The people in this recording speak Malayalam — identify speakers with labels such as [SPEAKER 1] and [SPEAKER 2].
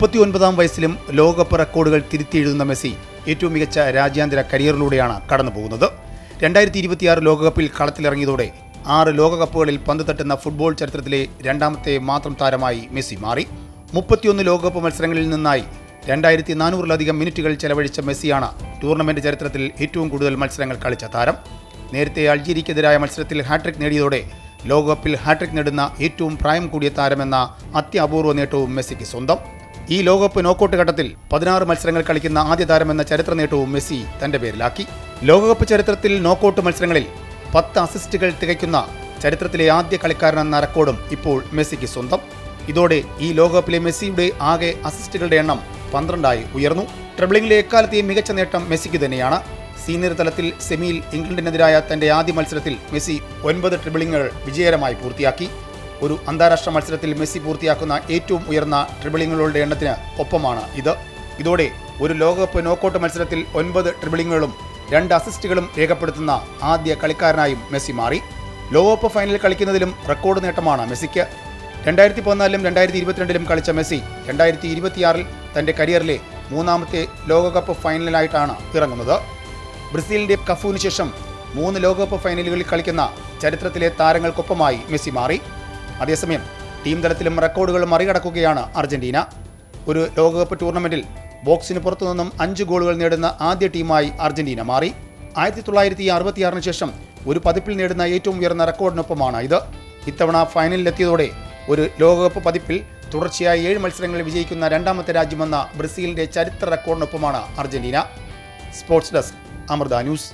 [SPEAKER 1] 39-ാം വയസ്സിലും ലോകകപ്പ് റെക്കോർഡുകൾ തിരുത്തിയെഴുതുന്ന മെസ്സി ഏറ്റവും മികച്ച രാജ്യാന്തര കരിയറിലൂടെയാണ് കടന്നുപോകുന്നത്. 2026 ലോകകപ്പിൽ കളത്തിലിറങ്ങിയതോടെ 6 ലോകകപ്പുകളിൽ പന്ത് തട്ടുന്ന ഫുട്ബോൾ ചരിത്രത്തിലെ രണ്ടാമത്തെ മാത്രം താരമായി മെസ്സി മാറി. 31 ലോകകപ്പ് മത്സരങ്ങളിൽ നിന്നായി 2400-ലധികം മിനിറ്റുകൾ ചെലവഴിച്ച മെസ്സിയാണ് ടൂർണമെന്റ് ചരിത്രത്തിൽ ഏറ്റവും കൂടുതൽ മത്സരങ്ങൾ കളിച്ച താരം. നേരത്തെ അൾജീരിയക്കെതിരായ മത്സരത്തിൽ ഹാട്രിക് നേടിയതോടെ ലോകകപ്പിൽ ഹാട്രിക് നേടുന്ന ഏറ്റവും പ്രായം കൂടിയ താരമെന്ന അത്യപൂർവ നേട്ടവും മെസ്സിക്ക് സ്വന്തം. ഈ ലോകകപ്പ് നോക്കൌട്ട് ഘട്ടത്തിൽ 16 മത്സരങ്ങൾ കളിക്കുന്ന ആദ്യ താരമെന്ന ചരിത്ര നേട്ടവും മെസ്സി തന്റെ പേരിലാക്കി. ലോകകപ്പ് ചരിത്രത്തിൽ നോക്കൌട്ട് മത്സരങ്ങളിൽ 10 അസിസ്റ്റുകൾ തികയ്ക്കുന്ന ചരിത്രത്തിലെ ആദ്യ കളിക്കാരനെന്ന റെക്കോർഡും ഇപ്പോൾ മെസ്സിക്ക് സ്വന്തം. ഇതോടെ ഈ ലോകകപ്പിലെ മെസ്സിയുടെ ആകെ അസിസ്റ്റുകളുടെ എണ്ണം 12ആയി ഉയർന്നു. ട്രിബിളിംഗിലെ എക്കാലത്തെയും മികച്ച നേട്ടം മെസ്സിക്ക് തന്നെയാണ്. സീനിയർ തലത്തിൽ സെമിയിൽ ഇംഗ്ലണ്ടിനെതിരായ തന്റെ ആദ്യ മത്സരത്തിൽ മെസ്സി 9 ട്രിബിളിംഗുകൾ വിജയകരമായി പൂർത്തിയാക്കി. ഒരു അന്താരാഷ്ട്ര മത്സരത്തിൽ മെസ്സി പൂർത്തിയാക്കുന്ന ഏറ്റവും ഉയർന്ന ട്രിബിളിംഗുകളുടെ എണ്ണത്തിന് ഒപ്പമാണ് ഇത്. ഇതോടെ ഒരു ലോകകപ്പ് നോക്കൌട്ട് മത്സരത്തിൽ 9 ട്രിബിളിംഗുകളും 2 അസിസ്റ്റുകളും രേഖപ്പെടുത്തുന്ന ആദ്യ കളിക്കാരനായും മെസ്സി മാറി. ലോകകപ്പ് ഫൈനലിൽ കളിക്കുന്നതിലും റെക്കോർഡ് നേട്ടമാണ് മെസ്സിക്ക്. 2014-ലും 2022-ലും കളിച്ച മെസ്സി 2026-ൽ തന്റെ കരിയറിലെ 3ാമത്തെ ലോകകപ്പ് ഫൈനലായിട്ടാണ് ഇറങ്ങുന്നത്. ബ്രസീലിന്റെ കഫുവിന് ശേഷം 3 ലോകകപ്പ് ഫൈനലുകളിൽ കളിക്കുന്ന ചരിത്രത്തിലെ താരങ്ങൾക്കൊപ്പമായി മെസ്സി മാറി. അതേസമയം ടീം തലത്തിലും റെക്കോർഡുകൾ മറികടക്കുകയാണ് അർജന്റീന. ഒരു ലോകകപ്പ് ടൂർണമെന്റിൽ ബോക്സിന് പുറത്തുനിന്നും 5 ഗോളുകൾ നേടുന്ന ആദ്യ ടീമായി അർജന്റീന മാറി. 1966-ന് ശേഷം ഒരു പതിപ്പിൽ നേടുന്ന ഏറ്റവും ഉയർന്ന റെക്കോർഡിനൊപ്പമാണ് ഇത്. ഇത്തവണ ഫൈനലിലെത്തിയതോടെ ഒരു ലോകകപ്പ് പതിപ്പിൽ തുടർച്ചയായി 7 മത്സരങ്ങളിൽ വിജയിക്കുന്ന രണ്ടാമത്തെ രാജ്യമെന്ന ബ്രസീലിന്റെ ചരിത്ര റെക്കോർഡിനൊപ്പമാണ് Argentina. Sports desk, Amrita news.